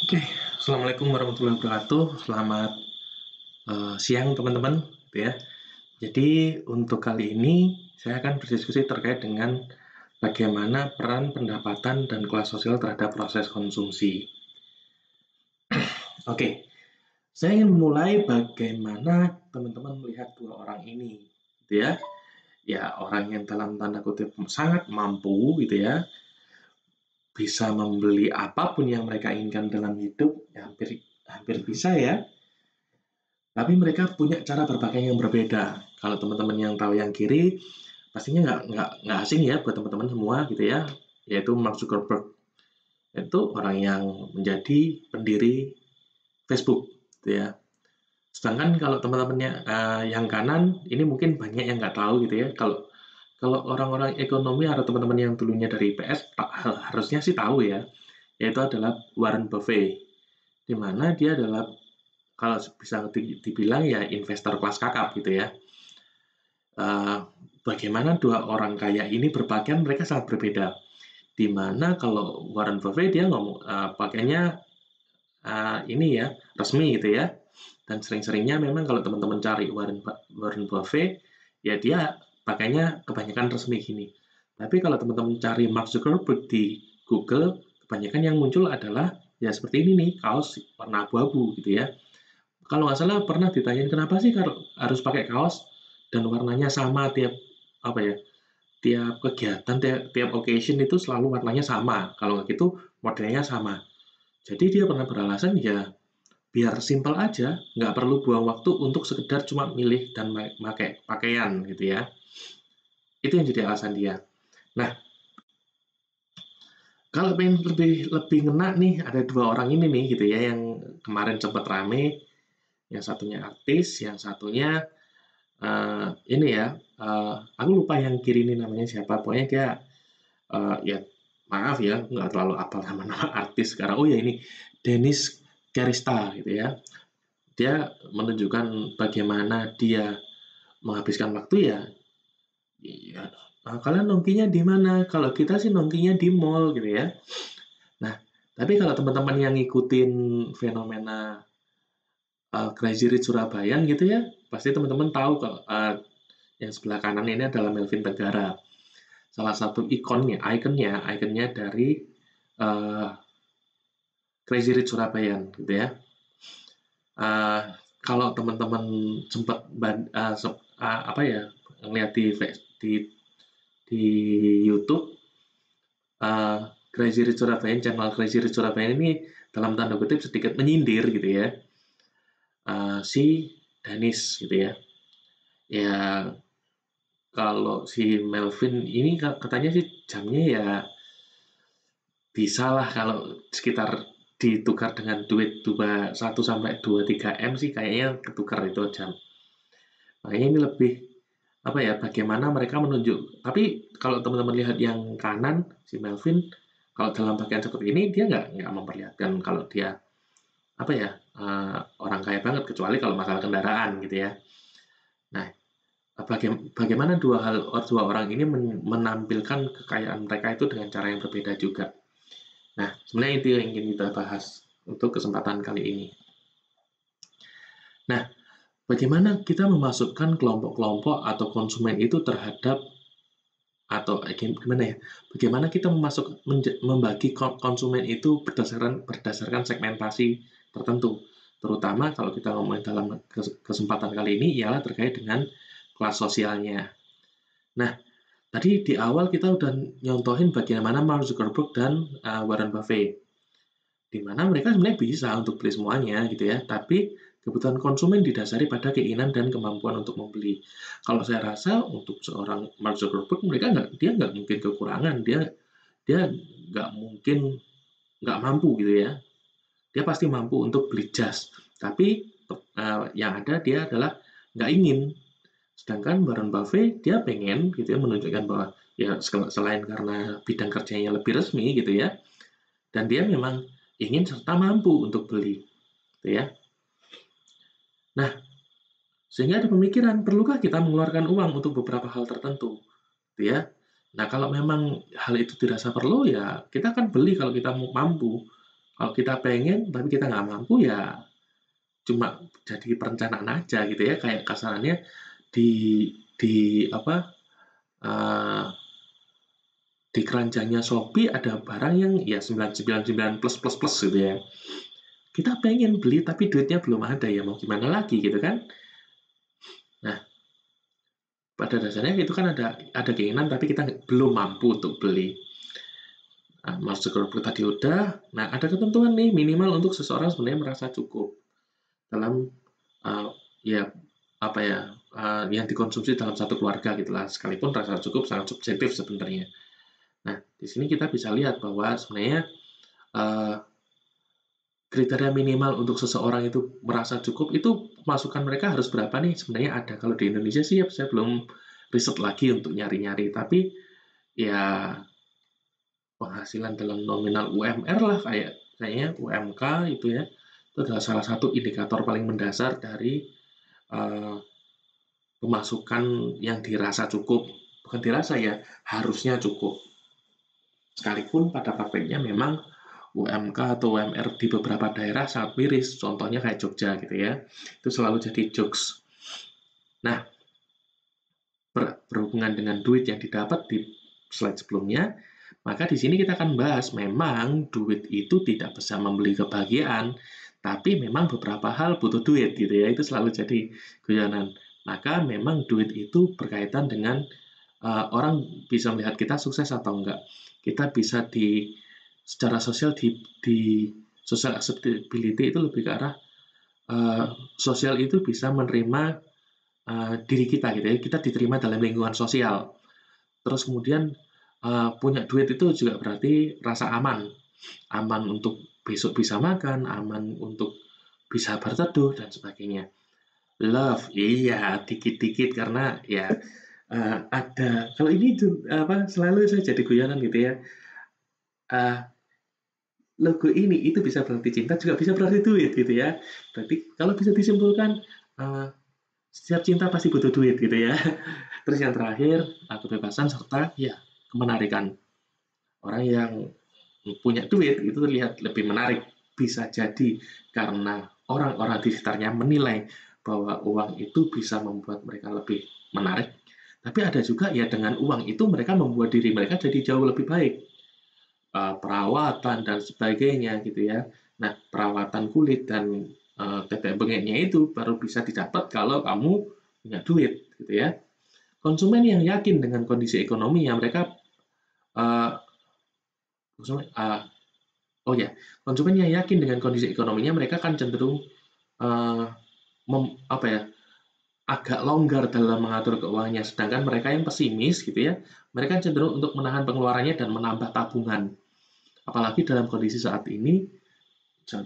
Oke, assalamualaikum warahmatullahi wabarakatuh. Selamat siang teman-teman, gitu ya. Jadi untuk kali ini saya akan berdiskusi terkait dengan bagaimana peran pendapatan dan kelas sosial terhadap proses konsumsi. Oke, saya ingin memulai bagaimana teman-teman melihat dua orang ini, gitu ya. Ya, orang yang dalam tanda kutip sangat mampu, gitu ya, bisa membeli apapun yang mereka inginkan dalam hidup, ya hampir bisa ya. Tapi mereka punya cara berpakaian yang berbeda. Kalau teman-teman yang tahu yang kiri, pastinya nggak asing ya buat teman-teman semua gitu ya, yaitu Mark Zuckerberg. Itu orang yang menjadi pendiri Facebook, gitu ya. Sedangkan kalau teman-temannya yang kanan, ini mungkin banyak yang nggak tahu gitu ya. Kalau kalau orang-orang ekonomi atau teman-teman yang dulunya dari IPS, harusnya sih tahu ya, yaitu adalah Warren Buffett, di mana dia adalah kalau bisa dibilang ya investor kelas kakap gitu ya. Bagaimana dua orang kaya ini berpakaian mereka sangat berbeda. Di mana kalau Warren Buffett dia ngomong pakainya ini ya resmi gitu ya. Dan sering-seringnya memang kalau teman-teman cari Warren Buffett ya dia pakainya kebanyakan resmi gini. Tapi kalau teman-teman cari Mark Zuckerberg di Google, kebanyakan yang muncul adalah ya seperti ini nih, kaos warna abu-abu gitu ya. Kalau nggak salah pernah ditanyain kenapa sih harus pakai kaos dan warnanya sama tiap apa ya tiap kegiatan tiap occasion itu selalu warnanya sama. Kalau nggak gitu modelnya sama. Jadi dia pernah beralasan ya biar simpel aja, nggak perlu buang waktu untuk sekedar cuma milih dan pakai pakaian gitu ya. Itu yang jadi alasan dia. Nah, kalau pengen lebih lebih ngena nih ada dua orang ini nih gitu ya yang kemarin sempat rame, yang satunya artis, yang satunya ini ya, aku lupa yang kiri ini namanya siapa, pokoknya dia, ya maaf ya, nggak terlalu apal nama-nama artis sekarang. Oh ya ini, Dennis Kerista gitu ya. Dia menunjukkan bagaimana dia menghabiskan waktu ya, ya kalian nongkinya di mana? Kalau kita sih nongkinya di mall gitu ya. Nah, tapi kalau teman-teman yang ngikutin fenomena Crazy Rich Surabaya gitu ya, pasti teman-teman tahu kalau yang sebelah kanan ini adalah Melvin Tegara, salah satu ikonnya dari uh, Crazy Rich Surabaya gitu ya. Uh, Kalau teman-teman sempat apa ya ngeliat di YouTube Crazy Rich Surabaya, channel Crazy Rich Surabaya ini dalam tanda kutip sedikit menyindir gitu ya, si Danis gitu ya. Ya kalau si Melvin ini katanya sih jamnya ya bisa lah kalau sekitar ditukar dengan duit 1 sampai 2-3 M sih kayaknya ketukar itu jam. Makanya ini lebih apa ya bagaimana mereka menunjuk. Tapi kalau teman-teman lihat yang kanan si Melvin, kalau dalam pakaian seperti ini dia nggak memperlihatkan kalau dia apa ya orang kaya banget kecuali kalau masalah kendaraan gitu ya. Nah, bagaimana dua orang ini menampilkan kekayaan mereka itu dengan cara yang berbeda juga. Nah, sebenarnya itu yang ingin kita bahas untuk kesempatan kali ini. Nah, bagaimana kita memasukkan kelompok-kelompok atau konsumen itu terhadap atau gimana ya? Bagaimana kita membagi konsumen itu berdasarkan segmentasi tertentu. Terutama kalau kita ngomongin dalam kesempatan kali ini ialah terkait dengan kelas sosialnya. Nah, tadi di awal kita udah nyontohin bagaimana Mark Zuckerberg dan Warren Buffett, di mana mereka sebenarnya bisa untuk beli semuanya gitu ya, tapi kebutuhan konsumen didasari pada keinginan dan kemampuan untuk membeli. Kalau saya rasa untuk seorang Mark Zuckerberg dia nggak mungkin kekurangan, dia dia nggak mungkin nggak mampu gitu ya, dia pasti mampu untuk beli jas, tapi yang ada dia adalah nggak ingin. Sedangkan Warren Buffett dia pengen gitu ya menunjukkan bahwa ya selain karena bidang kerjanya lebih resmi gitu ya, dan dia memang ingin serta mampu untuk beli, gitu ya. Nah, sehingga ada pemikiran, perlukah kita mengeluarkan uang untuk beberapa hal tertentu, gitu ya. Nah, kalau memang hal itu dirasa perlu, ya kita akan beli kalau kita mampu. Kalau kita pengen tapi kita nggak mampu, ya cuma jadi perencanaan aja gitu ya, kayak kasarannya di apa, di keranjangnya Shopee ada barang yang ya 999 plus plus plus gitu ya. Kita pengen beli tapi duitnya belum ada, ya mau gimana lagi gitu kan. Nah, pada dasarnya itu kan ada keinginan tapi kita belum mampu untuk beli. Nah, masuk ke tadi udah. Nah, ada ketentuan nih minimal untuk seseorang sebenarnya merasa cukup dalam ya apa ya yang dikonsumsi dalam satu keluarga gitulah. Sekalipun rasa cukup sangat subjektif sebenarnya. Nah, di sini kita bisa lihat bahwa sebenarnya uh, kriteria minimal untuk seseorang itu merasa cukup itu masukan mereka harus berapa nih sebenarnya ada. Kalau di Indonesia sih ya, saya belum riset lagi untuk nyari-nyari, tapi ya penghasilan dalam nominal UMR lah kayaknya UMK itu ya. Itu adalah salah satu indikator paling mendasar dari uh, pemasukan yang dirasa cukup. Bukan dirasa ya, harusnya cukup. Sekalipun pada prakteknya memang UMK atau UMR di beberapa daerah sangat miris, contohnya kayak Jogja gitu ya. Itu selalu jadi jokes. Nah, berhubungan dengan duit yang didapat di slide sebelumnya, maka di sini kita akan bahas memang duit itu tidak bisa membeli kebahagiaan, tapi memang beberapa hal butuh duit gitu ya. Itu selalu jadi guyonan. Maka memang duit itu berkaitan dengan orang bisa melihat kita sukses atau enggak. Kita bisa secara sosial di social acceptability itu lebih ke arah sosial itu bisa menerima diri kita gitu ya. Kita diterima dalam lingkungan sosial. Terus kemudian punya duit itu juga berarti rasa aman. Aman untuk besok bisa makan, aman untuk bisa berteduh dan sebagainya. Love, iya dikit-dikit karena ya ada kalau ini selalu saya jadi guyonan gitu ya. Uh, Logo ini itu bisa berarti cinta juga bisa berarti duit gitu ya. Berarti kalau bisa disimpulkan setiap cinta pasti butuh duit gitu ya. Terus yang terakhir kebebasan serta ya kemenarikan. Orang yang punya duit itu terlihat lebih menarik. Bisa jadi karena orang-orang di sekitarnya menilai bahwa uang itu bisa membuat mereka lebih menarik. Tapi ada juga ya dengan uang itu mereka membuat diri mereka jadi jauh lebih baik. Perawatan dan sebagainya gitu ya. Nah, perawatan kulit dan tetek bengeknya itu baru bisa didapat kalau kamu punya duit gitu ya. Konsumen yang yakin dengan kondisi ekonomi yang mereka uh, uh, oh ya, konsumen yang yakin dengan kondisi ekonominya mereka kan cenderung uh, apa ya, agak longgar dalam mengatur keuangannya. Sedangkan mereka yang pesimis gitu ya, mereka cenderung untuk menahan pengeluarannya dan menambah tabungan. Apalagi dalam kondisi saat ini 10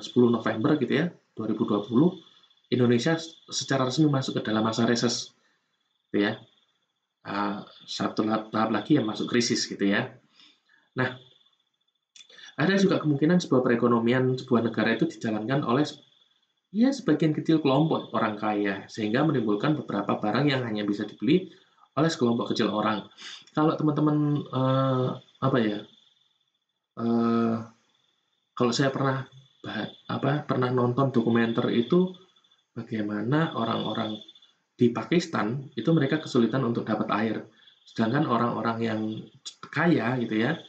November gitu ya, 2020, Indonesia secara resmi masuk ke dalam masa reses, gitu ya. Satu tahap lagi yang masuk krisis gitu ya. Nah, ada juga kemungkinan sebuah perekonomian sebuah negara itu dijalankan oleh ya sebagian kecil kelompok orang kaya, sehingga menimbulkan beberapa barang yang hanya bisa dibeli oleh sekelompok kecil orang. Kalau teman-teman apa ya, eh, kalau saya pernah nonton dokumenter itu bagaimana orang-orang di Pakistan itu mereka kesulitan untuk dapat air. Sedangkan orang-orang yang kaya gitu ya,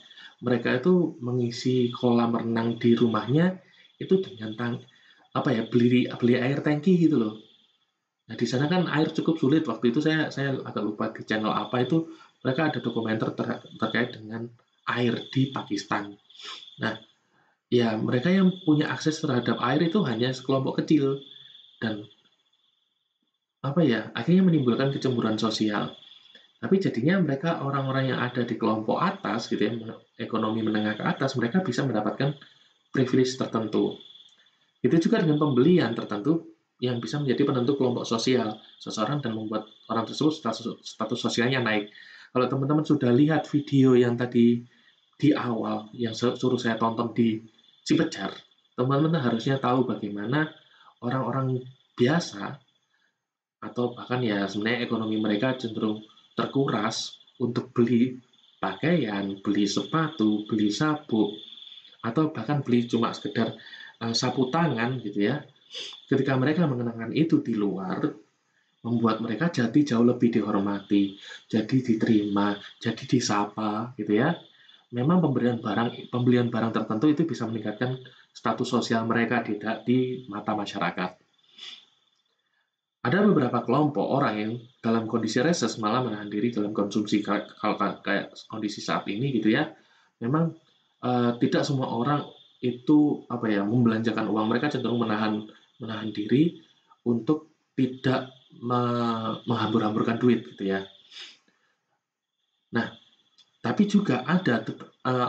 mereka itu mengisi kolam renang di rumahnya itu dengan beli beli air tangki gitu loh. Nah, di sana kan air cukup sulit. Waktu itu saya agak lupa di channel apa itu mereka ada dokumenter terkait dengan air di Pakistan. Nah, ya mereka yang punya akses terhadap air itu hanya sekelompok kecil dan akhirnya menimbulkan kecemburuan sosial. Tapi jadinya mereka orang-orang yang ada di kelompok atas gitu ya, ekonomi menengah ke atas, mereka bisa mendapatkan privilege tertentu. Itu juga dengan pembelian tertentu yang bisa menjadi penentu kelompok sosial seseorang dan membuat orang tersebut status sosialnya naik. Kalau teman-teman sudah lihat video yang tadi di awal yang suruh saya tonton di Cipejar, teman-teman harusnya tahu bagaimana orang-orang biasa atau bahkan ya sebenarnya ekonomi mereka cenderung terkuras untuk beli pakaian, beli sepatu, beli sabuk, atau bahkan beli cuma sekedar sapu tangan gitu ya. Ketika mereka mengenakan itu di luar, membuat mereka jadi jauh lebih dihormati, jadi diterima, jadi disapa gitu ya. Memang pembelian barang tertentu itu bisa meningkatkan status sosial mereka di mata masyarakat. Ada beberapa kelompok orang yang dalam kondisi reses malah menahan diri dalam konsumsi kalau kayak kondisi saat ini gitu ya. Memang tidak semua orang itu apa ya membelanjakan uang, mereka cenderung menahan menahan diri untuk tidak menghambur-hamburkan duit gitu ya. Nah, tapi juga ada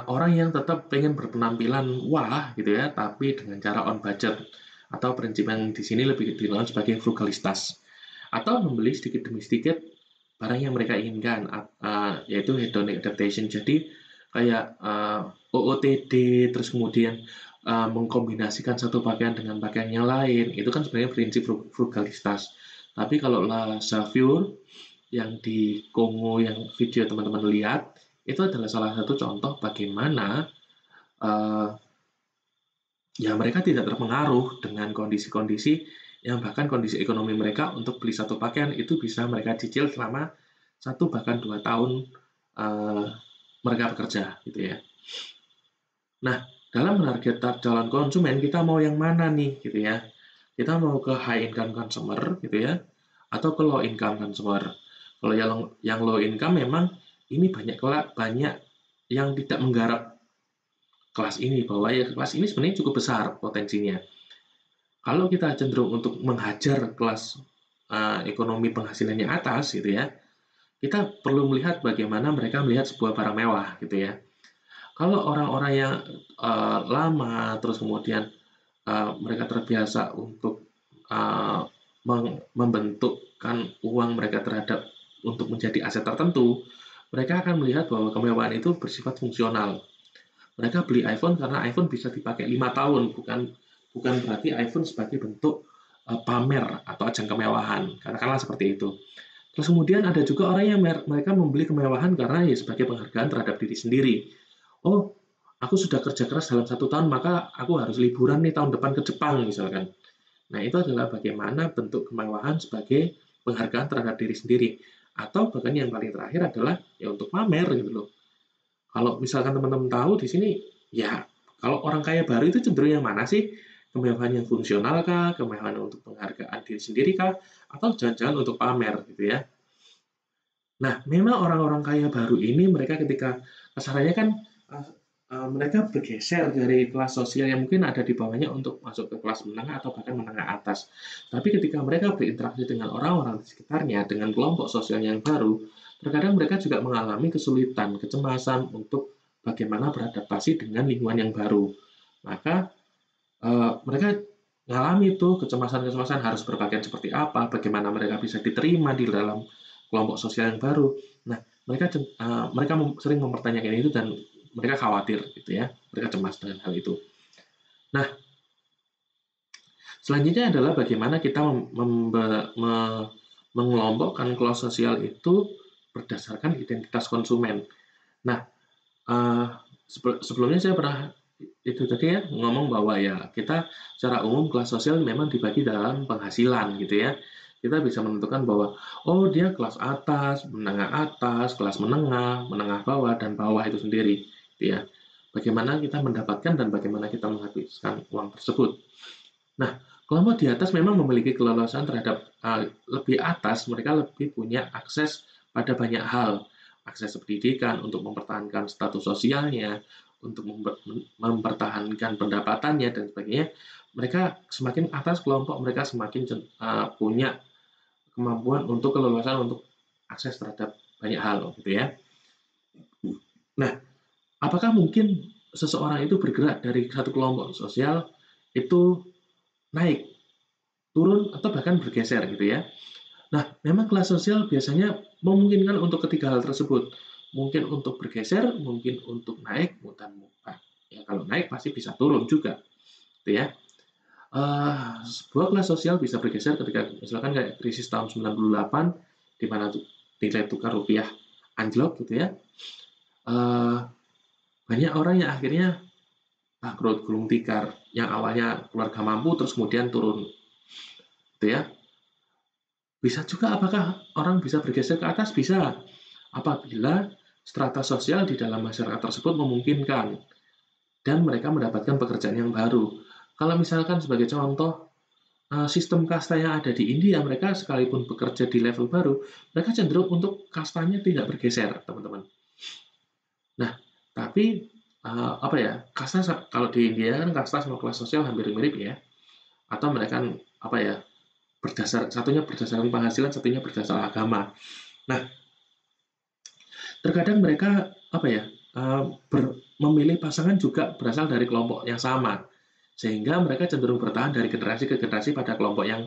orang yang tetap pengen berpenampilan wah gitu ya, tapi dengan cara on budget atau prinsip yang di sini lebih dikenal sebagai frugalitas atau membeli sedikit demi sedikit barang yang mereka inginkan, yaitu hedonic adaptation. Jadi kayak OOTD, terus kemudian mengkombinasikan satu pakaian dengan pakaian yang lain, itu kan sebenarnya prinsip frugalitas. Tapi kalau La Savure yang di Kongo yang video teman-teman lihat, itu adalah salah satu contoh bagaimana uh, ya mereka tidak terpengaruh dengan kondisi-kondisi yang bahkan kondisi ekonomi mereka untuk beli satu pakaian itu bisa mereka cicil selama 1 bahkan 2 tahun uh, mereka bekerja gitu ya. Nah, dalam menarget calon konsumen kita mau yang mana nih gitu ya? Kita mau ke high income consumer gitu ya, atau ke low income consumer. Kalau yang low income memang ini banyak yang tidak menggarap kelas ini, bahwa ya kelas ini sebenarnya cukup besar potensinya. Kalau kita cenderung untuk menghajar kelas ekonomi penghasilannya atas gitu ya, kita perlu melihat bagaimana mereka melihat sebuah barang mewah gitu ya. Kalau orang-orang yang lama terus kemudian mereka terbiasa untuk membentukkan uang mereka terhadap untuk menjadi aset tertentu, mereka akan melihat bahwa kemewahan itu bersifat fungsional. Mereka beli iPhone karena iPhone bisa dipakai 5 tahun, bukan berarti iPhone sebagai bentuk pamer atau ajang kemewahan. Katakanlah seperti itu. Terus kemudian ada juga orang yang mereka membeli kemewahan karena ya sebagai penghargaan terhadap diri sendiri. Oh, aku sudah kerja keras dalam 1 tahun, maka aku harus liburan nih tahun depan ke Jepang misalkan. Nah, itu adalah bagaimana bentuk kemewahan sebagai penghargaan terhadap diri sendiri. Atau bahkan yang paling terakhir adalah ya untuk pamer gitu loh. Kalau misalkan teman-teman tahu di sini, ya kalau orang kaya baru itu cenderung yang mana sih? Kemewahan yang fungsional kah? Kemewahan untuk penghargaan diri sendiri kah? Atau jangan-jangan untuk pamer gitu ya? Nah, memang orang-orang kaya baru ini mereka ketika kasarannya kan mereka bergeser dari kelas sosial yang mungkin ada di bawahnya untuk masuk ke kelas menengah atau bahkan menengah atas. Tapi ketika mereka berinteraksi dengan orang-orang di sekitarnya, dengan kelompok sosial yang baru, terkadang mereka juga mengalami kesulitan, kecemasan untuk bagaimana beradaptasi dengan lingkungan yang baru. Maka mereka mengalami itu kecemasan-kecemasan harus berpakaian seperti apa, bagaimana mereka bisa diterima di dalam kelompok sosial yang baru. Nah, mereka sering mempertanyakan itu dan mereka khawatir gitu ya, mereka cemas dengan hal itu. Nah, selanjutnya adalah bagaimana kita mengelompokkan kelas sosial itu berdasarkan identitas konsumen. Nah, sebelumnya saya pernah itu tadi ya ngomong bahwa ya kita secara umum kelas sosial memang dibagi dalam penghasilan gitu ya. Kita bisa menentukan bahwa oh dia kelas atas, kelas menengah, menengah bawah dan bawah itu sendiri, gitu ya. Bagaimana kita mendapatkan dan bagaimana kita menghabiskan uang tersebut. Nah, kelompok di atas memang memiliki keleluasaan terhadap lebih atas, mereka lebih punya akses pada banyak hal, akses pendidikan untuk mempertahankan status sosialnya, untuk mempertahankan pendapatannya dan sebagainya. Mereka semakin atas kelompok mereka semakin punya kemampuan untuk keleluasaan untuk akses terhadap banyak hal gitu ya. Nah, apakah mungkin seseorang itu bergerak dari satu kelompok sosial itu naik, turun atau bahkan bergeser gitu ya. Nah, memang kelas sosial biasanya memungkinkan untuk ketiga hal tersebut. Mungkin untuk bergeser, mungkin untuk naik, dan ya kalau naik pasti bisa turun juga, gitu ya. Sebuah kelas sosial bisa bergeser ketika misalkan kayak krisis tahun 98 di mana nilai tukar rupiah anjlok gitu ya. Banyak orang yang akhirnya bangkrut, gulung tikar, yang awalnya keluarga mampu terus kemudian turun, gitu ya. Bisa juga apakah orang bisa bergeser ke atas? Bisa, apabila strata sosial di dalam masyarakat tersebut memungkinkan dan mereka mendapatkan pekerjaan yang baru. Kalau misalkan sebagai contoh, sistem kasta yang ada di India, mereka sekalipun bekerja di level baru, mereka cenderung untuk kastanya tidak bergeser, teman-teman. Nah, tapi apa ya, kasta kalau di India kan kasta sama kelas sosial hampir mirip ya, atau mereka apa ya, satunya berdasarkan penghasilan, satunya berdasarkan agama. Nah, terkadang mereka apa ya, memilih pasangan juga berasal dari kelompok yang sama, sehingga mereka cenderung bertahan dari generasi ke generasi pada kelompok yang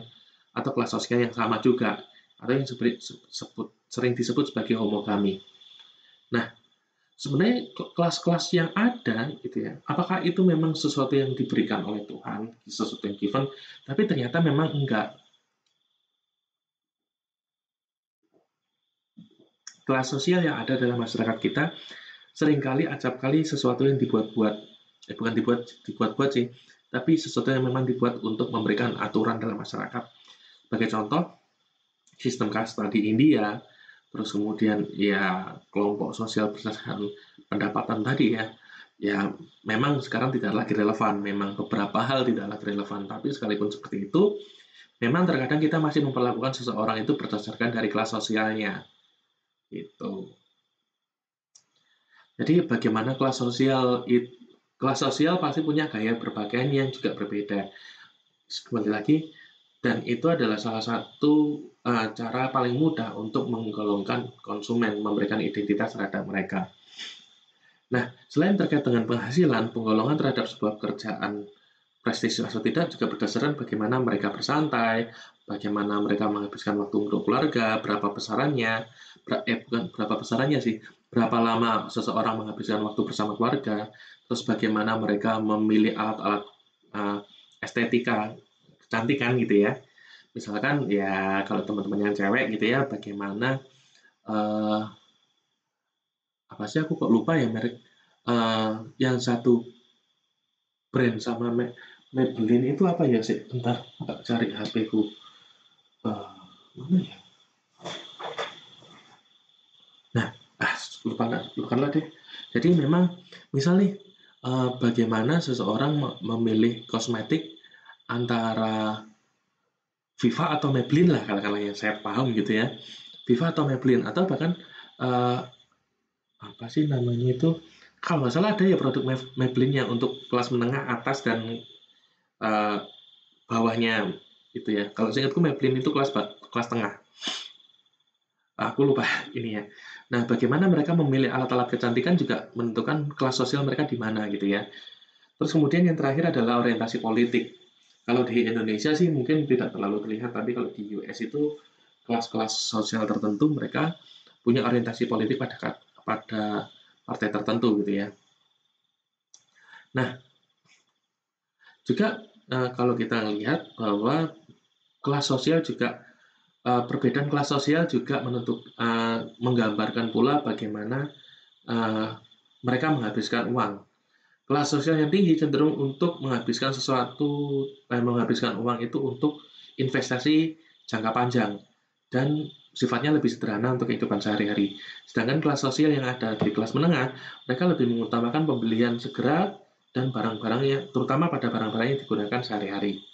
atau kelas sosial yang sama juga, atau yang sering disebut sebagai homogami. Nah, sebenarnya kelas-kelas yang ada gitu ya, apakah itu memang sesuatu yang diberikan oleh Tuhan, sesuatu yang given, tapi ternyata memang enggak. Kelas sosial yang ada dalam masyarakat kita seringkali acap kali sesuatu yang dibuat-buat, bukan dibuat-buat sih, tapi sesuatu yang memang dibuat untuk memberikan aturan dalam masyarakat. Sebagai contoh, sistem kasta di India, terus kemudian ya kelompok sosial berdasarkan pendapatan tadi ya, ya memang sekarang tidak lagi relevan, memang beberapa hal tidak lagi relevan, tapi sekalipun seperti itu, memang terkadang kita masih memperlakukan seseorang itu berdasarkan dari kelas sosialnya, gitu. Jadi bagaimana kelas sosial pasti punya gaya berpakaian yang juga berbeda. Kembali lagi, dan itu adalah salah satu cara paling mudah untuk menggolongkan konsumen, memberikan identitas terhadap mereka. Nah, selain terkait dengan penghasilan, penggolongan terhadap sebuah pekerjaan prestisius atau tidak juga berdasarkan bagaimana mereka bersantai, bagaimana mereka menghabiskan waktu untuk keluarga, berapa besarannya, bukan berapa besarannya sih, berapa lama seseorang menghabiskan waktu bersama keluarga, terus bagaimana mereka memilih alat-alat estetika, kecantikan gitu ya. Misalkan ya kalau teman-teman yang cewek gitu ya, bagaimana uh, apa sih aku kok lupa ya merek yang satu brand sama Maybelline itu apa ya sih? Bentar, tak cari HP ku. Mana ya? Nah, lupakanlah deh. Jadi memang misalnya bagaimana seseorang memilih kosmetik antara Viva atau Maybelline lah kalau yang saya paham gitu ya. Viva atau Maybelline atau bahkan eh, apa sih namanya itu? Kalau nggak salah ada ya produk Maybelline yang untuk kelas menengah atas dan eh, bawahnya gitu ya. Kalau saya ingatku Maybelline itu kelas tengah. Aku lupa ini ya. Nah, bagaimana mereka memilih alat-alat kecantikan juga menentukan kelas sosial mereka di mana gitu ya. Terus kemudian yang terakhir adalah orientasi politik. Kalau di Indonesia sih mungkin tidak terlalu terlihat, tapi kalau di US itu kelas-kelas sosial tertentu mereka punya orientasi politik pada partai tertentu gitu ya. Nah, juga kalau kita lihat bahwa kelas sosial juga perbedaan kelas sosial juga menggambarkan pula bagaimana mereka menghabiskan uang. Kelas sosial yang tinggi cenderung untuk menghabiskan uang itu untuk investasi jangka panjang dan sifatnya lebih sederhana untuk kehidupan sehari-hari. Sedangkan kelas sosial yang ada di kelas menengah, mereka lebih mengutamakan pembelian segera dan barang-barang yang terutama pada barang-barang yang digunakan sehari-hari.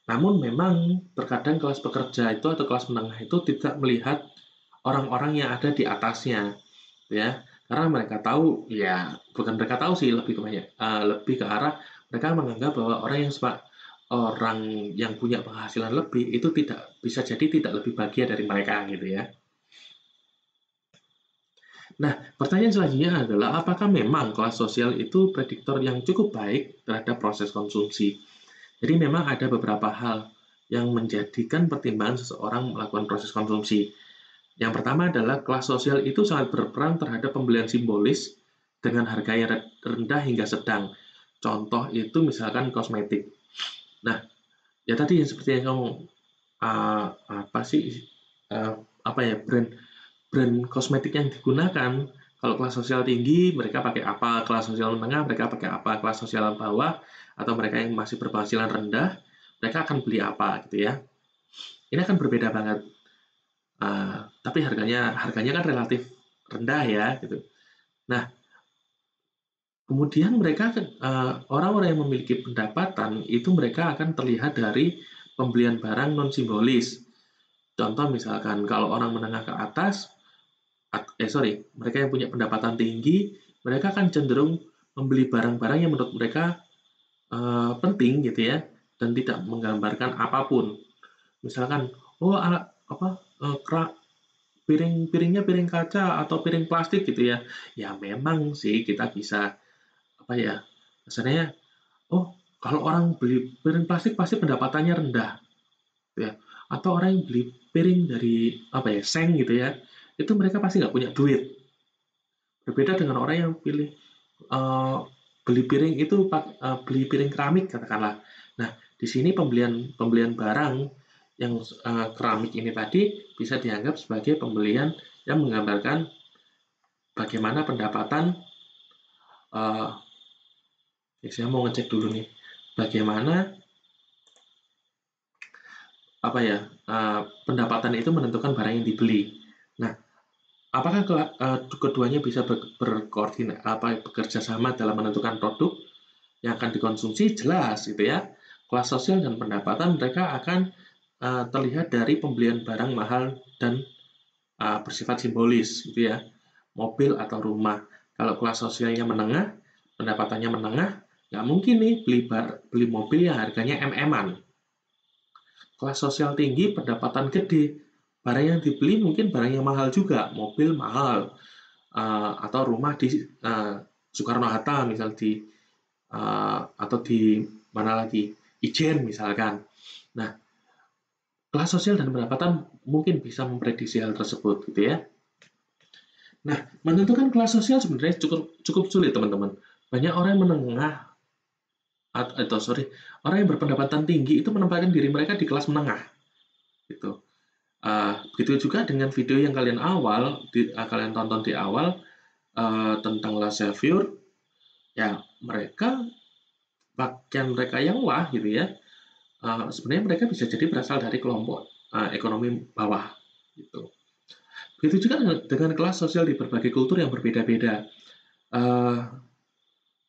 Namun memang terkadang kelas pekerja itu atau kelas menengah itu tidak melihat orang-orang yang ada di atasnya, ya, karena mereka tahu, ya bukan mereka tahu sih lebih ke arah mereka menganggap bahwa orang yang punya penghasilan lebih itu tidak bisa jadi tidak lebih bahagia dari mereka gitu ya. Nah, pertanyaan selanjutnya adalah apakah memang kelas sosial itu prediktor yang cukup baik terhadap proses konsumsi? Jadi memang ada beberapa hal yang menjadikan pertimbangan seseorang melakukan proses konsumsi. Yang pertama adalah kelas sosial itu sangat berperan terhadap pembelian simbolis dengan harga yang rendah hingga sedang. Contoh itu misalkan kosmetik. Nah, ya tadi seperti yang kamu apa sih apa ya brand brand kosmetik yang digunakan Kalau kelas sosial tinggi, mereka pakai apa, kelas sosial menengah, mereka pakai apa, kelas sosial bawah, atau mereka yang masih berpenghasilan rendah, mereka akan beli apa gitu ya. Ini akan berbeda banget. Tapi harganya kan relatif rendah ya gitu. Nah, kemudian mereka orang-orang yang memiliki pendapatan itu mereka akan terlihat dari pembelian barang non simbolis. Contoh misalkan kalau orang menengah ke atas, mereka yang punya pendapatan tinggi, mereka akan cenderung membeli barang-barang yang menurut mereka penting gitu ya, dan tidak menggambarkan apapun. Misalkan, oh alat apa piringnya piring kaca atau piring plastik gitu ya. Ya memang sih kita bisa apa ya? Misalnya, oh kalau orang beli piring plastik pasti pendapatannya rendah, gitu ya. Atau orang yang beli piring dari apa ya seng gitu ya, itu mereka pasti nggak punya duit. Berbeda dengan orang yang pilih eh, beli piring itu beli piring keramik katakanlah. Nah, di sini pembelian pembelian barang yang keramik ini tadi bisa dianggap sebagai pembelian yang menggambarkan bagaimana pendapatan. eh, Saya mau ngecek dulu nih, bagaimana apa ya pendapatan itu menentukan barang yang dibeli. Nah, apakah keduanya bisa berkoordinat bekerja sama dalam menentukan produk yang akan dikonsumsi? Jelas gitu ya. Kelas sosial dan pendapatan mereka akan terlihat dari pembelian barang mahal dan bersifat simbolis gitu ya. Mobil atau rumah. Kalau kelas sosialnya menengah, pendapatannya menengah, nggak mungkin nih beli mobil yang harganya MM-an. Kelas sosial tinggi, pendapatan gede. Barang yang dibeli mungkin barang yang mahal juga, mobil mahal, atau rumah di Soekarno-Hatta misal atau di mana lagi, Ijen misalkan. Nah, kelas sosial dan pendapatan mungkin bisa memprediksi hal tersebut gitu ya. Nah, menentukan kelas sosial sebenarnya cukup sulit teman-teman. Banyak orang yang menengah orang yang berpendapatan tinggi itu menempatkan diri mereka di kelas menengah gitu. Begitu juga dengan video yang kalian tonton di awal tentang laissez-faire, ya mereka pakaian mereka yang wah gitu ya. Sebenarnya mereka bisa jadi berasal dari kelompok ekonomi bawah gitu. Begitu juga dengan kelas sosial di berbagai kultur yang berbeda-beda. Uh,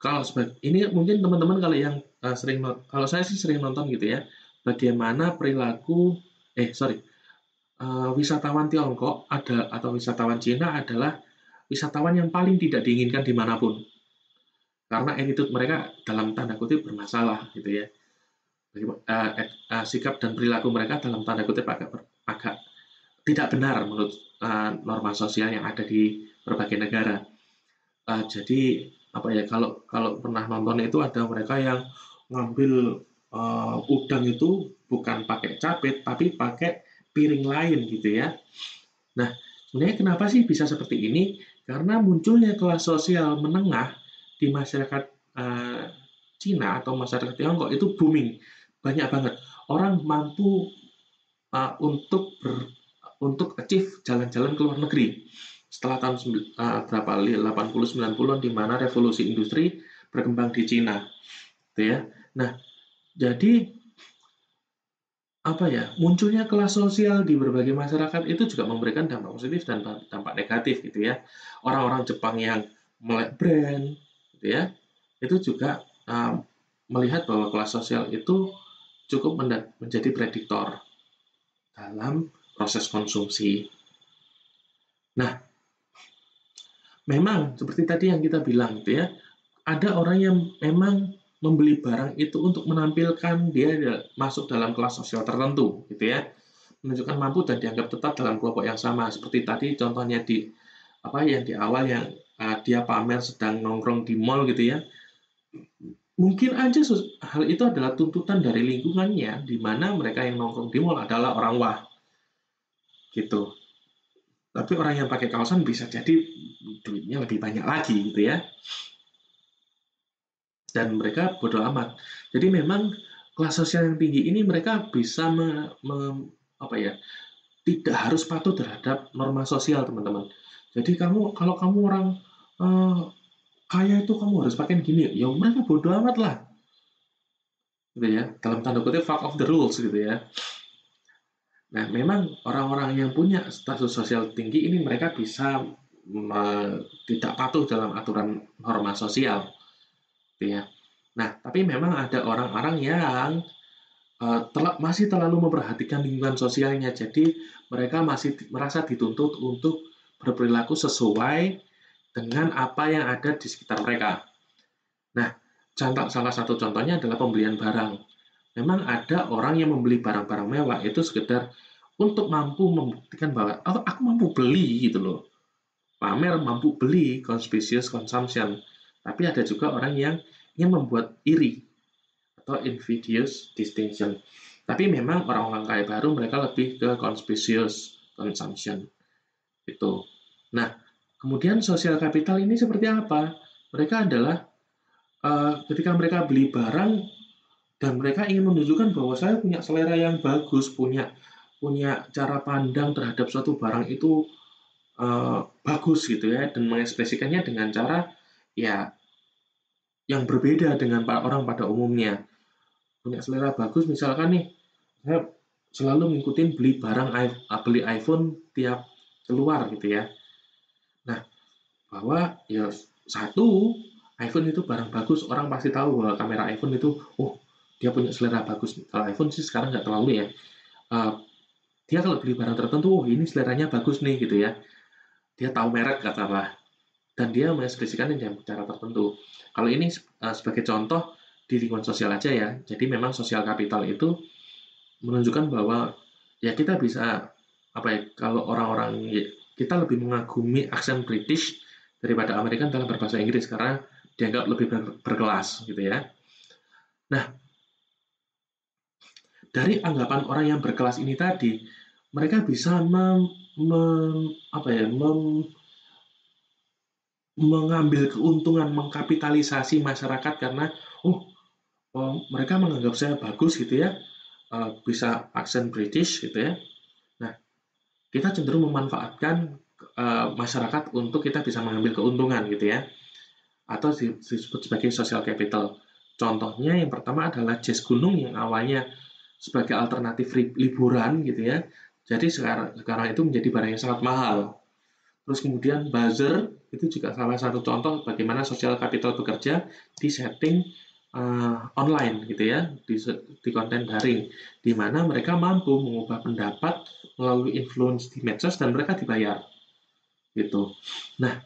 Kalau ini mungkin teman-teman kalau saya sih sering nonton gitu ya, bagaimana perilaku wisatawan Tiongkok atau wisatawan Cina adalah wisatawan yang paling tidak diinginkan dimanapun karena attitude mereka dalam tanda kutip bermasalah gitu ya. Sikap dan perilaku mereka dalam tanda kutip agak tidak benar menurut norma sosial yang ada di berbagai negara. Jadi apa ya, kalau kalau pernah nonton itu ada mereka yang ngambil udang itu bukan pakai capit tapi pakai piring lain gitu ya. Nah, sebenarnya kenapa sih bisa seperti ini? Karena munculnya kelas sosial menengah di masyarakat uh, Cina atau masyarakat Tiongkok itu booming, banyak banget. Orang mampu untuk achieve jalan-jalan ke luar negeri. Setelah tahun berapa 80-90-an di mana revolusi industri berkembang di Cina, gitu ya. Nah, jadi munculnya kelas sosial di berbagai masyarakat itu juga memberikan dampak positif dan dampak negatif gitu ya. Orang-orang Jepang yang melek brand gitu ya, itu juga melihat bahwa kelas sosial itu cukup menjadi prediktor dalam proses konsumsi. Nah, memang seperti tadi yang kita bilang gitu ya, ada orang yang memang membeli barang itu untuk menampilkan dia masuk dalam kelas sosial tertentu gitu ya, menunjukkan mampu dan dianggap tetap dalam kelompok yang sama. Seperti tadi contohnya yang di awal yang dia pamer sedang nongkrong di mall gitu ya. Mungkin aja hal itu adalah tuntutan dari lingkungannya di mana mereka yang nongkrong di mall adalah orang wah gitu. Tapi orang yang pakai kaosan bisa jadi duitnya lebih banyak lagi gitu ya. Dan mereka bodoh amat. Jadi memang kelas sosial yang tinggi ini mereka bisa tidak harus patuh terhadap norma sosial, teman-teman. Jadi kalau kamu orang eh, kaya itu kamu harus pakai gini, ya mereka bodoh amat lah, gitu ya. Dalam tanda kutip fuck off the rules gitu ya. Nah, memang orang-orang yang punya status sosial tinggi ini mereka bisa tidak patuh dalam aturan norma sosial, gitu ya. Nah, tapi memang ada orang-orang yang masih terlalu memperhatikan lingkungan sosialnya, jadi mereka masih merasa dituntut untuk berperilaku sesuai dengan apa yang ada di sekitar mereka. Nah, salah satu contohnya adalah pembelian barang. Memang ada orang yang membeli barang-barang mewah itu sekedar untuk mampu membuktikan bahwa oh, aku mampu beli gitu loh. Pamer mampu beli, conspicuous consumption. Tapi ada juga orang yang ingin membuat iri atau invidious distinction. Tapi memang orang-orang kaya baru mereka lebih ke conspicuous consumption itu. Nah, kemudian sosial capital ini seperti apa? Mereka adalah ketika mereka beli barang dan mereka ingin menunjukkan bahwa saya punya selera yang bagus, punya punya cara pandang terhadap suatu barang itu bagus gitu ya, dan mengekspresikannya dengan cara ya yang berbeda dengan orang pada umumnya. Punya selera bagus, misalkan nih, saya selalu ngikutin beli iPhone tiap keluar gitu ya. Nah, bahwa ya satu iPhone itu barang bagus, orang pasti tahu bahwa kamera iPhone itu, oh dia punya selera bagus. Kalau iPhone sih sekarang nggak terlalu ya. Uh, dia kalau beli barang tertentu, oh ini seleranya bagus nih gitu ya. Dia tahu merek katakanlah, dan dia mengekspresikannya dengan cara tertentu. Kalau ini sebagai contoh di lingkungan sosial aja ya. Jadi memang sosial kapital itu menunjukkan bahwa ya kita bisa apa ya, kalau orang-orang kita lebih mengagumi aksen British daripada Amerika dalam berbahasa Inggris karena dianggap lebih berkelas gitu ya. Nah, dari anggapan orang yang berkelas ini tadi, mereka bisa apa ya, mengambil keuntungan, mengkapitalisasi masyarakat karena oh, oh mereka menganggap saya bagus gitu ya, bisa aksen British gitu ya. Nah, kita cenderung memanfaatkan masyarakat untuk kita bisa mengambil keuntungan gitu ya, atau disebut sebagai social capital. Contohnya yang pertama adalah jazz gunung yang awalnya sebagai alternatif liburan gitu ya, jadi sekarang itu menjadi barang yang sangat mahal. Terus kemudian buzzer itu juga salah satu contoh bagaimana social capital bekerja di setting online gitu ya, di konten daring, di mana mereka mampu mengubah pendapat melalui influence di medsos dan mereka dibayar gitu. Nah,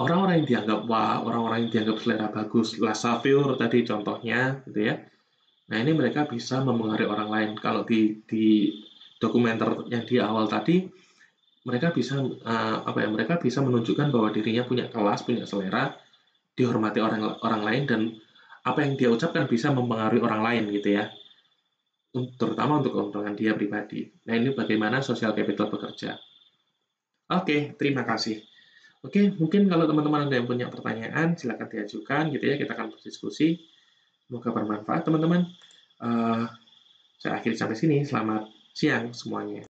orang-orang yang dianggap wah, orang-orang yang dianggap selera bagus, laissez-faire tadi contohnya gitu ya. Nah, ini mereka bisa mempengaruhi orang lain. Kalau di dokumenter yang di awal tadi, mereka bisa apa ya? Mereka bisa menunjukkan bahwa dirinya punya kelas, punya selera, dihormati orang orang lain dan apa yang dia ucapkan bisa mempengaruhi orang lain gitu ya. Terutama untuk keuntungan dia pribadi. Nah, ini bagaimana social capital bekerja. Oke, terima kasih. Oke, mungkin kalau teman-teman ada yang punya pertanyaan, silakan diajukan gitu ya. Kita akan berdiskusi. Semoga bermanfaat, teman-teman. Uh, saya akhiri sampai sini. Selamat siang semuanya.